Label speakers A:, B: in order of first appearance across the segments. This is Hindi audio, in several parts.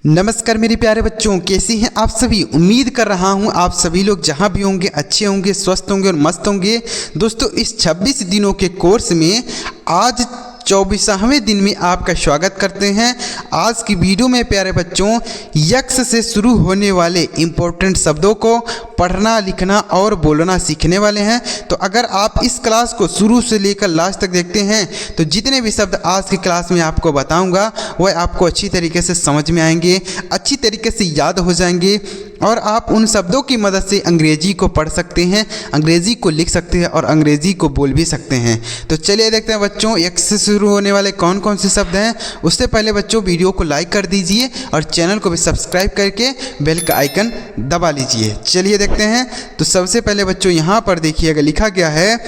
A: नमस्कार मेरे प्यारे बच्चों, कैसे हैं आप सभी। उम्मीद कर रहा हूं आप सभी लोग जहां भी होंगे अच्छे होंगे, स्वस्थ होंगे और मस्त होंगे। दोस्तों, इस 26 दिनों के कोर्स में आज 24वें दिन में आपका स्वागत करते हैं। आज की वीडियो में प्यारे बच्चों यक्स से शुरू होने वाले इम्पोर्टेंट शब्दों को पढ़ना, लिखना और बोलना सीखने वाले हैं। तो अगर आप इस क्लास को शुरू से लेकर लास्ट तक देखते हैं तो जितने भी शब्द आज की क्लास में आपको बताऊंगा वह आपको अच्छी तरीके से समझ में आएंगे, अच्छी तरीके से याद हो जाएंगे और आप उन शब्दों की मदद से अंग्रेजी को पढ़ सकते हैं, अंग्रेजी को लिख सकते हैं और अंग्रेजी को बोल भी सकते हैं। तो चलिए देखते हैं बच्चों यक्स से शुरू होने वाले कौन कौन से शब्द हैं। उससे पहले बच्चों वीडियो को लाइक कर दीजिए और चैनल को भी सब्सक्राइब करके बेल का आइकन दबा लीजिए। चलिए देखते हैं। तो सबसे पहले बच्चों यहाँ पर देखिएगा लिखा गया है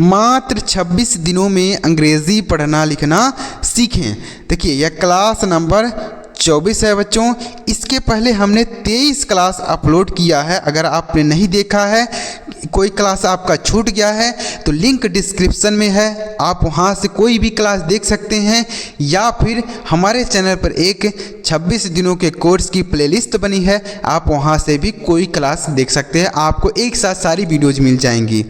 A: मात्र 26 दिनों में अंग्रेजी पढ़ना लिखना सीखें। देखिए यह क्लास नंबर 24 है बच्चों। इसके पहले हमने 23 क्लास अपलोड किया है। अगर आपने नहीं देखा है, कोई क्लास आपका छूट गया है तो लिंक डिस्क्रिप्शन में है, आप वहां से कोई भी क्लास देख सकते हैं या फिर हमारे चैनल पर एक 26 दिनों के कोर्स की प्लेलिस्ट बनी है, आप वहां से भी कोई क्लास देख सकते हैं। आपको एक साथ सारी वीडियोज मिल जाएंगी।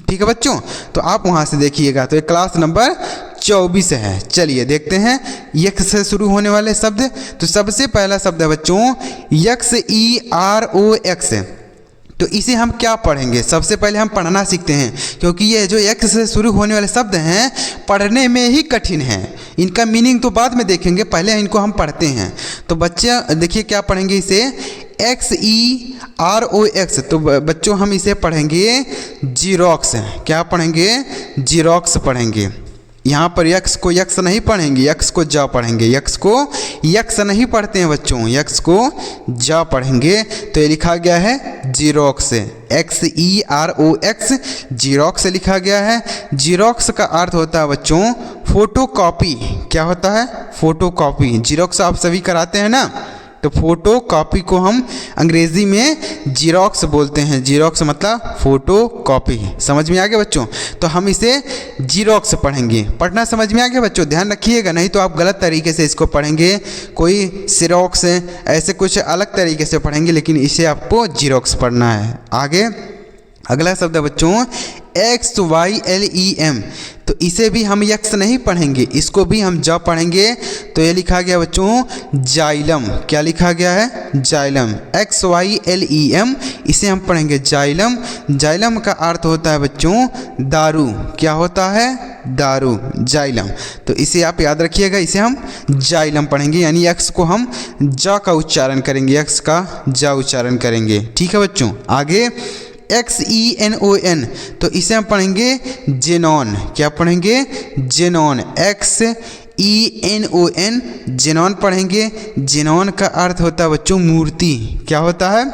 A: ठीक है बच्चों, तो आप वहां से देखिएगा। तो ये क्लास नंबर 24 है। चलिए देखते हैं यक्स से शुरू होने वाले शब्द। तो सबसे पहला शब्द है बच्चों यक्स, EROX। तो इसे हम क्या पढ़ेंगे, सबसे पहले हम पढ़ना सीखते हैं, क्योंकि ये जो यक्स से शुरू होने वाले शब्द हैं पढ़ने में ही कठिन है। इनका मीनिंग तो बाद में देखेंगे, पहले इनको हम पढ़ते हैं। तो बच्चे देखिए क्या पढ़ेंगे इसे, XEROX। तो बच्चों हम इसे पढ़ेंगे जीरोक्स। क्या पढ़ेंगे, जीरोक्स पढ़ेंगे। यहाँ पर यक्स को यक्स नहीं पढ़ेंगे, यक्स को जा पढ़ेंगे। यक्स को यक्स नहीं पढ़ते हैं बच्चों, यक्स को जा पढ़ेंगे। तो ये लिखा गया है जीरोक्स, XEROX, जीरोक्स लिखा गया है। जीरोक्स का अर्थ होता है बच्चों फोटो कॉपी। क्या होता है, फोटो कॉपी। जीरोक्स आप सभी कराते हैं ना, तो फोटो कॉपी को हम अंग्रेजी में जीरोक्स बोलते हैं। जीरोक्स मतलब फोटो कॉपी। समझ में आ गया बच्चों। तो हम इसे जीरोक्स पढ़ेंगे। पढ़ना समझ में आ गया बच्चों, ध्यान रखिएगा, नहीं तो आप गलत तरीके से इसको पढ़ेंगे। कोई सिरोक्स ऐसे कुछ अलग तरीके से पढ़ेंगे, लेकिन इसे आपको जीरोक्स पढ़ना है। आगे अगला शब्द है बच्चों XYLEM। तो इसे भी हम यक्स नहीं पढ़ेंगे, इसको भी हम जा पढ़ेंगे। तो ये लिखा गया बच्चों जाइलम। क्या लिखा गया है, जाइलम, XYLEM। इसे हम पढ़ेंगे जाइलम। जाइलम का अर्थ होता है बच्चों दारू। क्या होता है, दारू, जाइलम। तो इसे आप याद रखिएगा, इसे हम जाइलम पढ़ेंगे, यानी यक्स को हम जा का उच्चारण करेंगे, यक्स का जा उच्चारण करेंगे। ठीक है बच्चों। आगे XENON। तो इसे हम पढ़ेंगे जेनॉन। क्या पढ़ेंगे, जेनॉन, XENON, जेनॉन पढ़ेंगे। जेनॉन का अर्थ होता है बच्चों मूर्ति। क्या होता है,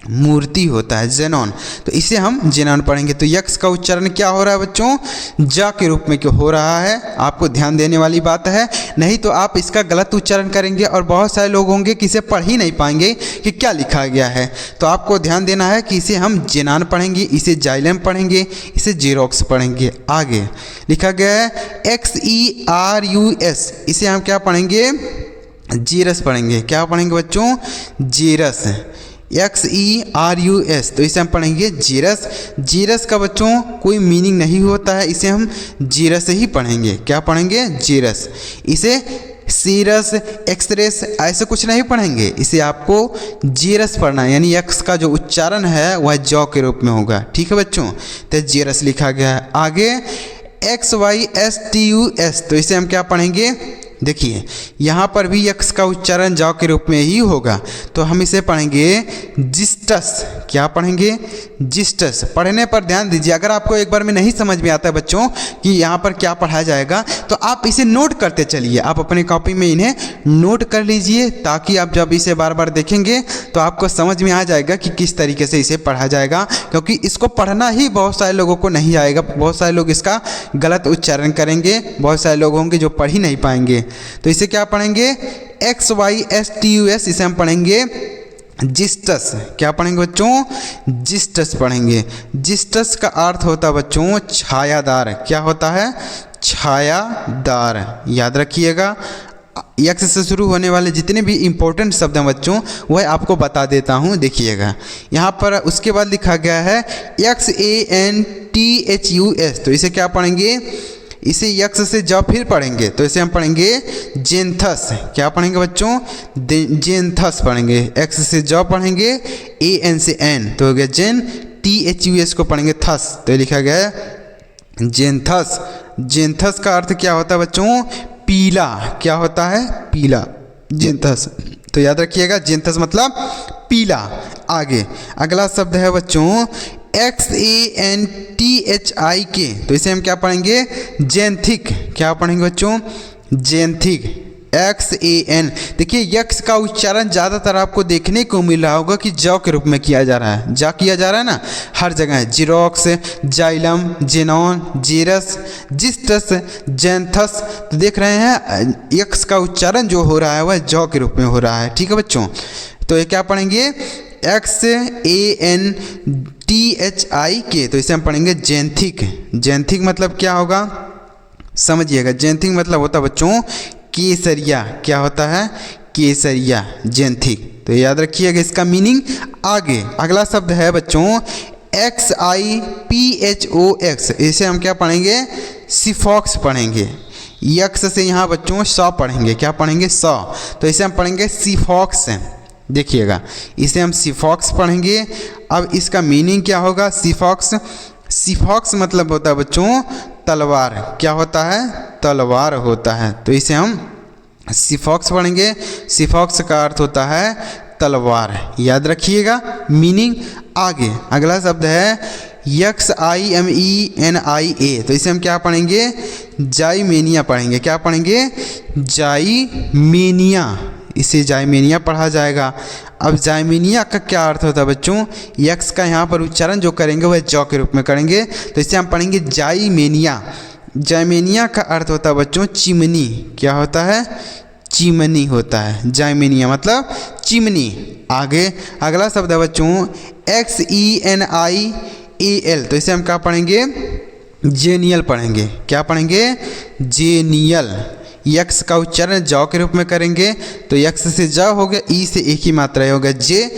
A: मूर्ति होता है, जेनॉन। तो इसे हम जेनॉन पढ़ेंगे। तो यक्स का उच्चारण क्या हो रहा है बच्चों, जा के रूप में क्यों हो रहा है, आपको ध्यान देने वाली बात है, नहीं तो आप इसका गलत उच्चारण करेंगे और बहुत सारे लोग होंगे कि इसे पढ़ ही नहीं पाएंगे कि क्या लिखा गया है। तो आपको ध्यान देना है कि इसे हम जेनॉन पढ़ेंगे, इसे जाइलम पढ़ेंगे, इसे जीरोक्स पढ़ेंगे। आगे लिखा गया है XERUS। इसे हम क्या पढ़ेंगे, जीरस पढ़ेंगे। क्या पढ़ेंगे बच्चों, जीरस, XERUS। तो इसे हम पढ़ेंगे जीरस। जीरस का बच्चों कोई मीनिंग नहीं होता है, इसे हम जीरस ही पढ़ेंगे। क्या पढ़ेंगे, जीरस। इसे सीरस, एक्सरेस ऐसे कुछ नहीं पढ़ेंगे, इसे आपको जीरस पढ़ना है, यानी यक्स का जो उच्चारण है वह जौ के रूप में होगा। ठीक है बच्चों, तो जीरस लिखा गया है। आगे XYSTUS। तो इसे हम क्या पढ़ेंगे, देखिए यहाँ पर भी यक्स का उच्चारण जाओ के रूप में ही होगा। तो हम इसे पढ़ेंगे जिस्टस। क्या पढ़ेंगे, जिस्टस। पढ़ने पर ध्यान दीजिए, अगर आपको एक बार में नहीं समझ में आता है बच्चों कि यहाँ पर क्या पढ़ाया जाएगा, तो आप इसे नोट करते चलिए, आप अपने कॉपी में इन्हें नोट कर लीजिए, ताकि आप जब इसे बार बार देखेंगे तो आपको समझ में आ जाएगा कि किस तरीके से इसे पढ़ा जाएगा। क्योंकि इसको पढ़ना ही बहुत सारे लोगों को नहीं आएगा, बहुत सारे लोग इसका गलत उच्चारण करेंगे, बहुत सारे लोग होंगे जो पढ़ ही नहीं पाएंगे। तो इसे क्या पढ़ेंगे, XYSTUS। इसे हम पढ़ेंगे जिस्टस। क्या पढ़ेंगे बच्चों, जिस्टस पढ़ेंगे। जिस्टस का अर्थ होता है बच्चों छायादार। क्या होता है, छायादार, याद रखिएगा। यक्स से शुरू होने वाले जितने भी इम्पोर्टेंट शब्द हैं बच्चों वह आपको बता देता हूँ। देखिएगा यहाँ पर उसके बाद लिखा गया है XANTHUS, तो इसे क्या पढ़ेंगे, इसे यक्स से जब फिर पढ़ेंगे तो इसे हम पढ़ेंगे जेंथस। क्या पढ़ेंगे बच्चों, जेंथस पढ़ेंगे। एक्स से जब पढ़ेंगे, AN से एन तो हो गया जेन, THUS को पढ़ेंगे थस, तो लिखा गया है जेंथस। जेंथस का अर्थ क्या होता है बच्चों, पीला। क्या होता है, पीला, जेंथस। तो याद रखिएगा जेंथस मतलब पीला। आगे अगला शब्द है बच्चों XANTHIK, तो इसे हम क्या पढ़ेंगे, जेंथिक। क्या पढ़ेंगे बच्चों, जेंथिक। XAN, देखिए यक्स का उच्चारण ज़्यादातर आपको देखने को मिल रहा होगा कि जौ के रूप में किया जा रहा है, जा किया जा रहा है ना, हर जगह है। जीरोक्स, जाइलम, जेनॉन, जेरस, जिस्टस, जेंथस, तो देख रहे हैं यक्स का उच्चारण जो हो रहा है वह जौ के रूप में हो रहा है। ठीक है बच्चों, तो ये क्या पढ़ेंगे, XANTHIK, तो इसे हम पढ़ेंगे जेंथिक। जेंथिक मतलब क्या होगा, समझिएगा। जेंथिक मतलब होता है बच्चों केसरिया। क्या होता है, केसरिया, जेंथिक। तो याद रखिएगा इसका मीनिंग। आगे अगला शब्द है बच्चों XIPHOX, इसे हम क्या पढ़ेंगे, सिफॉक्स पढ़ेंगे। यक्स से यहाँ बच्चों सौ पढ़ेंगे। क्या पढ़ेंगे, सौ, तो इसे हम पढ़ेंगे सिफॉक्स। देखिएगा इसे हम सिफॉक्स पढ़ेंगे। अब इसका मीनिंग क्या होगा, सिफॉक्स। सिफॉक्स मतलब होता है बच्चों तलवार। क्या होता है, तलवार होता है, तो इसे हम सिफॉक्स पढ़ेंगे। सिफॉक्स का अर्थ होता है तलवार। याद रखिएगा मीनिंग। आगे अगला शब्द है XIMENIA, तो इसे हम क्या पढ़ेंगे, जाइमेनिया पढ़ेंगे। क्या पढ़ेंगे, जाइमेनिया, इसे जाइमेनिया पढ़ा जाएगा। अब जाइमेनिया का क्या अर्थ होता है बच्चों, यक्स का यहाँ पर उच्चारण जो करेंगे वह जौ के रूप में करेंगे, तो इसे हम पढ़ेंगे जाइमेनिया। जाइमेनिया का अर्थ होता है बच्चों चिमनी। क्या होता है, चिमनी होता है। जाइमेनिया मतलब चिमनी। आगे अगला शब्द है बच्चों XENIAL, तो इसे हम क्या पढ़ेंगे, जेनियल पढ़ेंगे। क्या पढ़ेंगे, जेनियल। यक्स का उच्चारण जौ के रूप में करेंगे, तो यक्स से जौ हो गया, ई से एक ही मात्रा होगा, जे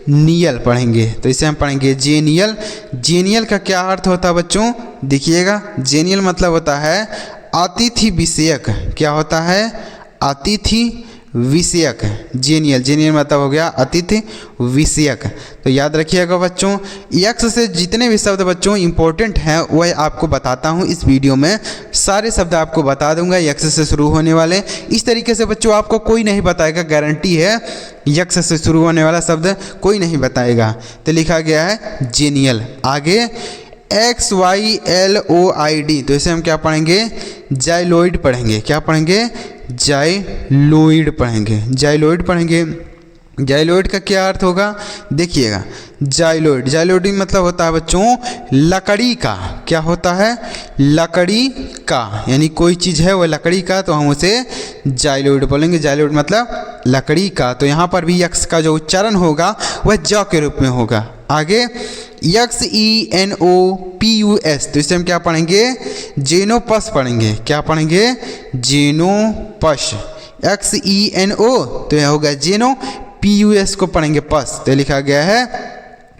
A: नियल पढ़ेंगे, तो इसे हम पढ़ेंगे जेनियल। जेनियल का क्या अर्थ होता है बच्चों, देखिएगा जेनियल मतलब होता है अतिथि विषयक। क्या होता है, अतिथि विषयक। जेनियल, जेनियल मतलब हो गया अतिथि विषयक। तो याद रखिएगा बच्चों, यक्स से जितने भी शब्द बच्चों इंपॉर्टेंट हैं वह आपको बताता हूं इस वीडियो में। सारे शब्द आपको बता दूंगा यक्स से शुरू होने वाले। इस तरीके से बच्चों आपको कोई नहीं बताएगा, गारंटी है यक्स से शुरू होने वाला शब्द कोई नहीं बताएगा। तो लिखा गया है जेनियल। आगे XYLOID, तो इसे हम क्या पढ़ेंगे, जाइलोइड पढ़ेंगे। क्या पढ़ेंगे, जाइलोइड पढ़ेंगे। जाइलोइड पढ़ेंगे। जाइलोइड का क्या अर्थ होगा, देखिएगा जाइलोइड, जाइलोइड मतलब होता है बच्चों लकड़ी का। क्या होता है, लकड़ी का, यानी कोई चीज़ है वह लकड़ी का, तो हम उसे जाइलोइड बोलेंगे। जाइलोइड मतलब लकड़ी का। तो यहाँ पर भी यक्स का जो उच्चारण होगा वह ज के रूप में होगा। आगे XENOPUS, तो इसे हम क्या पढ़ेंगे, जेनोपस पढ़ेंगे। क्या पढ़ेंगे, जेनोपस। XENO तो यह होगा जेनो, PUS को पढ़ेंगे पस, तो लिखा गया है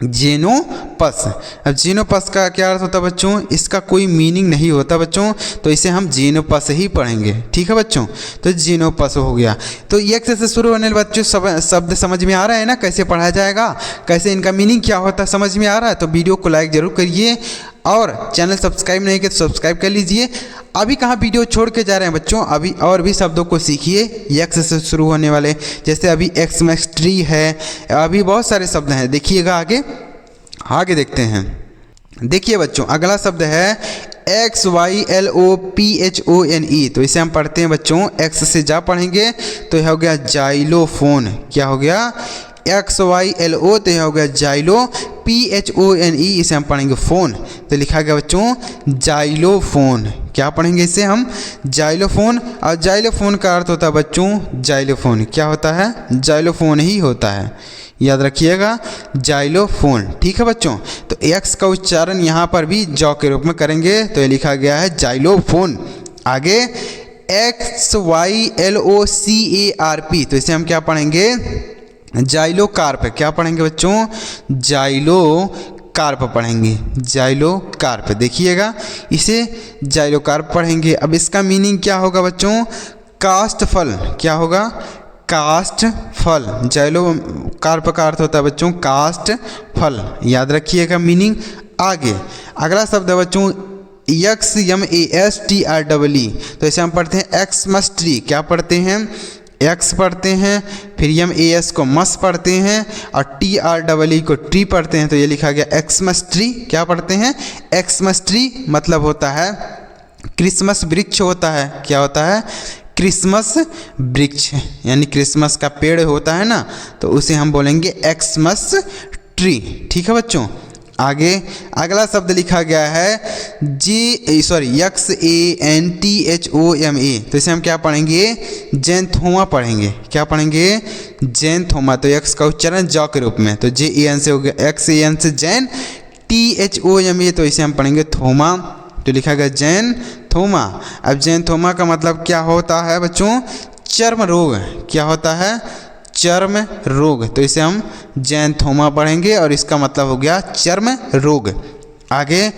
A: जेनोपस। अब जेनोपस का क्या अर्थ होता है बच्चों, इसका कोई मीनिंग नहीं होता बच्चों, तो इसे हम जेनोपस ही पढ़ेंगे। ठीक है बच्चों, तो जेनोपस हो गया। तो यक्स से शुरू होने वाले बच्चों शब्द समझ में आ रहा है ना, कैसे पढ़ा जाएगा, कैसे इनका मीनिंग क्या होता है, समझ में आ रहा है। तो वीडियो को लाइक ज़रूर करिए और चैनल सब्सक्राइब नहीं किया तो सब्सक्राइब कर लीजिए। अभी कहाँ वीडियो छोड़ के जा रहे हैं बच्चों, अभी और भी शब्दों को सीखिए यक्स से शुरू होने वाले, जैसे अभी एक्समैक्स ट्री है, अभी बहुत सारे शब्द हैं। देखिएगा आगे देखते हैं। देखिए बच्चों अगला शब्द है XYLOPHONE, तो इसे हम पढ़ते हैं बच्चों, एक्स से जा पढ़ेंगे तो यह हो गया जाइलोफोन। क्या हो गया, XYLO तो यह हो गया जाइलो, PHONE इसे हम पढ़ेंगे फ़ोन, तो लिखा गया बच्चों जाइलोफोन। क्या पढ़ेंगे इसे हम, जाइलोफोन। और जाइलोफोन का अर्थ होता है बच्चों जाइलोफोन। क्या होता है, जाइलोफोन ही होता है, याद रखिएगा जाइलोफोन। ठीक है बच्चों, तो एक्स का उच्चारण यहाँ पर भी जौ के रूप में करेंगे, तो ये लिखा गया है जाइलोफोन। आगे XYLOCARP, तो इसे हम क्या पढ़ेंगे, जाइलोकार्प। क्या पढ़ेंगे बच्चों, जाइलोकार्प पढ़ेंगे, जाइलोकार्प। देखिएगा, इसे जाइलोकार्प पढ़ेंगे। अब इसका मीनिंग क्या होगा बच्चों, काष्ठफल। क्या होगा, काष्ठफल। जाइलोकार्प का अर्थ होता है बच्चों काष्ठफल, याद रखिएगा मीनिंग। आगे अगला शब्द है बच्चों XMASTREE, तो इसे हम पढ़ते हैं एक्समस ट्री। क्या पढ़ते हैं, एक्स पढ़ते हैं, फिर MAS को मस पढ़ते हैं और TREE को ट्री पढ़ते हैं, तो ये लिखा गया एक्समस ट्री। क्या पढ़ते हैं, एक्समस ट्री मतलब होता है क्रिसमस वृक्ष होता है। क्या होता है, क्रिसमस वृक्ष, यानी क्रिसमस का पेड़ होता है ना, तो उसे हम बोलेंगे एक्समस ट्री। ठीक है बच्चों। आगे अगला शब्द लिखा गया है XANTHOMA, तो इसे हम क्या पढ़ेंगे, जैंथोमा पढ़ेंगे। क्या पढ़ेंगे, जैंथोमा। तो एक्स का उच्चारण ज के रूप में, तो JAN से हो गया, XAN से जैन, THOMA, तो इसे हम पढ़ेंगे थोमा, तो लिखा गया जैंथोमा। अब जैंथोमा का मतलब क्या होता है बच्चों, चर्म रोग। क्या होता है, चर्म रोग, तो इसे हम जैंथोमा पढ़ेंगे और इसका मतलब हो गया चर्म रोग। आगे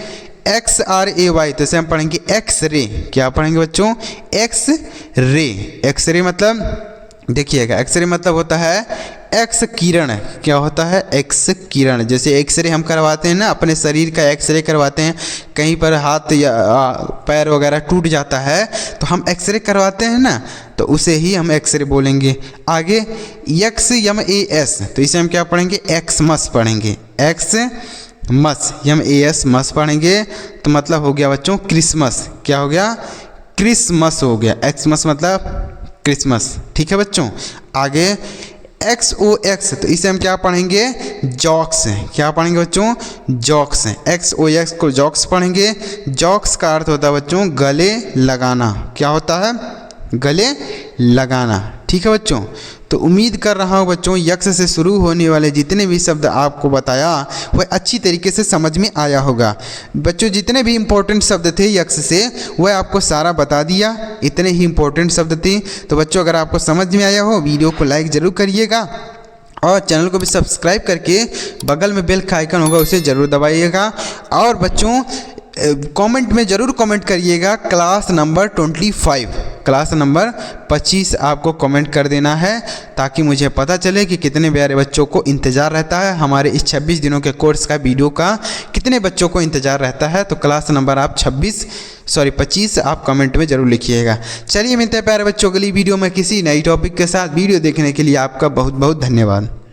A: XRAY, तो इसे हम पढ़ेंगे एक्सरे। क्या पढ़ेंगे बच्चों, एक्सरे। एक्सरे मतलब देखिएगा, एक्सरे मतलब होता है एक्स किरण। क्या होता है, एक्स किरण। जैसे एक्सरे हम करवाते हैं ना, अपने शरीर का एक्सरे करवाते हैं, कहीं पर हाथ या पैर वगैरह टूट जाता है तो हम एक्सरे करवाते हैं ना, तो उसे ही हम एक्सरे बोलेंगे। आगे XMAS, तो इसे हम क्या पढ़ेंगे, एक्समस पढ़ेंगे, एक्समस, MAS मस पढ़ेंगे, तो मतलब हो गया बच्चों क्रिसमस। क्या हो गया, क्रिसमस हो गया, एक्समस मतलब क्रिसमस। ठीक है बच्चों। आगे XOX, तो इसे हम क्या पढ़ेंगे, जॉक्स। क्या पढ़ेंगे बच्चों, जॉक्स। XOX को जॉक्स पढ़ेंगे। जॉक्स का अर्थ होता है बच्चों गले लगाना। क्या होता है, गले लगाना। ठीक है बच्चों। तो उम्मीद कर रहा हूँ बच्चों यक्स से शुरू होने वाले जितने भी शब्द आपको बताया वह अच्छी तरीके से समझ में आया होगा। बच्चों जितने भी इम्पोर्टेंट शब्द थे यक्स से वह आपको सारा बता दिया, इतने ही इम्पोर्टेंट शब्द थे। तो बच्चों अगर आपको समझ में आया हो वीडियो को लाइक ज़रूर करिएगा और चैनल को भी सब्सक्राइब करके बगल में बेल का आइकन होगा उसे ज़रूर दबाइएगा। और बच्चों कमेंट में ज़रूर कमेंट करिएगा क्लास नंबर 25, क्लास नंबर 25 आपको कमेंट कर देना है, ताकि मुझे पता चले कि कितने प्यारे बच्चों को इंतज़ार रहता है हमारे इस 26 दिनों के कोर्स का वीडियो का, कितने बच्चों को इंतज़ार रहता है। तो क्लास नंबर आप 25 आप कमेंट में ज़रूर लिखिएगा। चलिए मिलते हैं प्यारे बच्चों अगली वीडियो में किसी नई टॉपिक के साथ। वीडियो देखने के लिए आपका बहुत बहुत धन्यवाद।